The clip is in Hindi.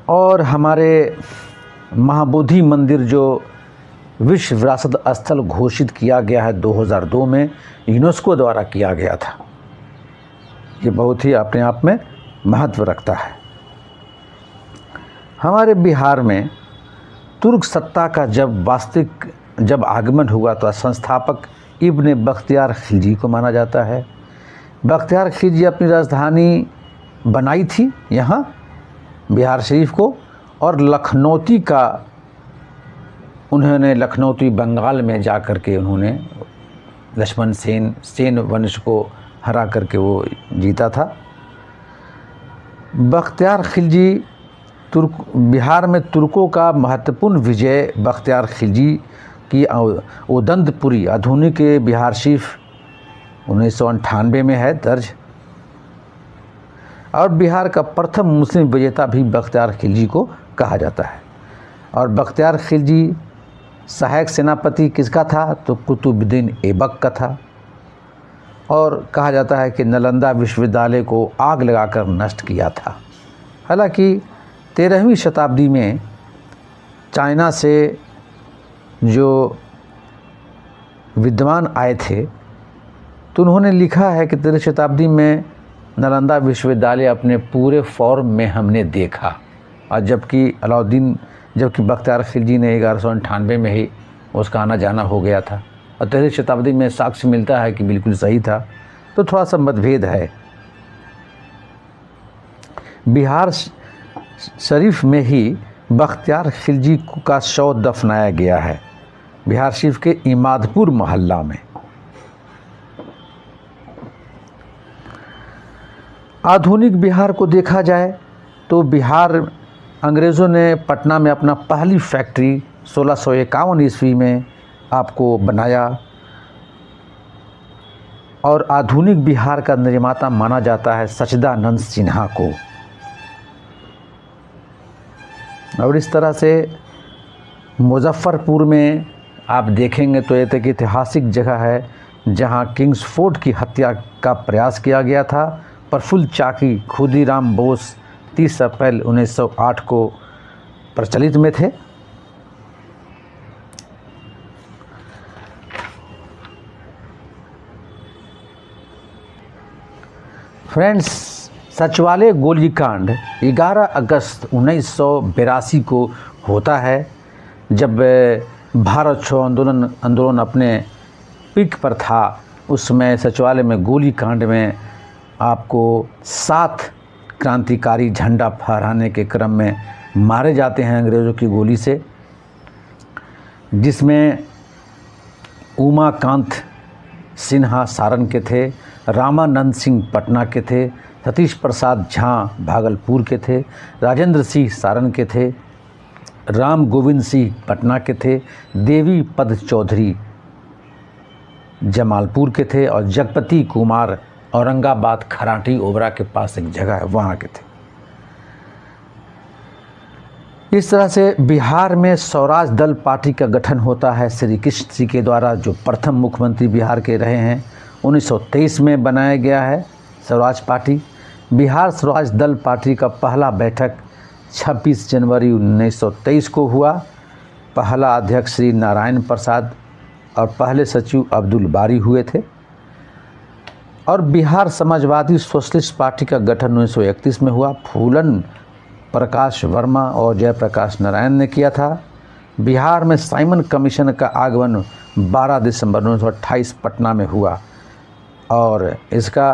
और हमारे महाबोधि मंदिर जो विश्व विरासत स्थल घोषित किया गया है 2002 में, यूनेस्को द्वारा किया गया था। ये बहुत ही अपने आप में महत्व रखता है। हमारे बिहार में तुर्क सत्ता का जब आगमन हुआ तो संस्थापक इब्न बख्तियार खिलजी को माना जाता है। बख्तियार खिलजी अपनी राजधानी बनाई थी यहाँ बिहार शरीफ को, और लखनौती का उन्होंने लखनौती बंगाल में जा कर के उन्होंने लक्ष्मण सेन वंश को हरा करके वो जीता था। बख्तियार खिलजी बिहार में तुर्कों का महत्वपूर्ण विजय बख्तियार खिलजी की ओदंतपुरी आधुनिक बिहार शरीफ 1998 में है दर्ज, और बिहार का प्रथम मुस्लिम विजेता भी बख्तियार खिलजी को कहा जाता है। और बख्तियार खिलजी सहायक सेनापति किसका था? तो कुतुबुद्दीन ऐबक का था। और कहा जाता है कि नालंदा विश्वविद्यालय को आग लगाकर नष्ट किया था। हालांकि 13वीं शताब्दी में चाइना से जो विद्वान आए थे तो उन्होंने लिखा है कि 13वीं शताब्दी में नालंदा विश्वविद्यालय अपने पूरे फॉर्म में हमने देखा, और जबकि बख्तियार खिलजी ने 1198 में ही उसका आना जाना हो गया था, और 13वीं शताब्दी में साक्ष्य मिलता है कि बिल्कुल सही था। तो थोड़ा सा मतभेद है। बिहार शरीफ में ही बख्तियार खिलजी का शव दफनाया गया है, बिहार शरीफ के इमादपुर मोहल्ला में। आधुनिक बिहार को देखा जाए तो बिहार अंग्रेज़ों ने पटना में अपना पहली फैक्ट्री 1651 ईस्वी में आपको बनाया, और आधुनिक बिहार का निर्माता माना जाता है सच्चिदानंद सिन्हा को। और इस तरह से मुजफ्फरपुर में आप देखेंगे तो एक ऐतिहासिक जगह है जहां किंग्स फोर्ट की हत्या का प्रयास किया गया था। प्रफुल्ल चाकी खुदीराम बोस 30 अप्रैल 1908 को प्रचलित में थे। फ्रेंड्स, सचिवालय गोलीकांड 11 अगस्त 1982 को होता है, जब भारत छोड़ो आंदोलन अपने पीक पर था। उस समय सचिवालय में गोलीकांड में आपको 7 क्रांतिकारी झंडा फहराने के क्रम में मारे जाते हैं अंग्रेज़ों की गोली से, जिसमें उमाकांत सिन्हा सारण के थे, रामानंद सिंह पटना के थे, सतीश प्रसाद झा भागलपुर के थे, राजेंद्र सिंह सारण के थे, राम गोविंद सिंह पटना के थे, देवी पद चौधरी जमालपुर के थे, और जगपति कुमार औरंगाबाद खराटी ओबरा के पास एक जगह है वहाँ के थे। इस तरह से बिहार में स्वराज दल पार्टी का गठन होता है श्री कृष्ण सिंह के द्वारा, जो प्रथम मुख्यमंत्री बिहार के रहे हैं। 1923 में बनाया गया है स्वराज पार्टी। बिहार स्वराज दल पार्टी का पहला बैठक 26 जनवरी 1923 को हुआ। पहला अध्यक्ष श्री नारायण प्रसाद और पहले सचिव अब्दुल बारी हुए थे। और बिहार समाजवादी सोशलिस्ट पार्टी का गठन 1931 में हुआ। फूलन प्रकाश वर्मा और जयप्रकाश नारायण ने किया था। बिहार में साइमन कमीशन का आगमन 12 दिसंबर 1928 पटना में हुआ, और इसका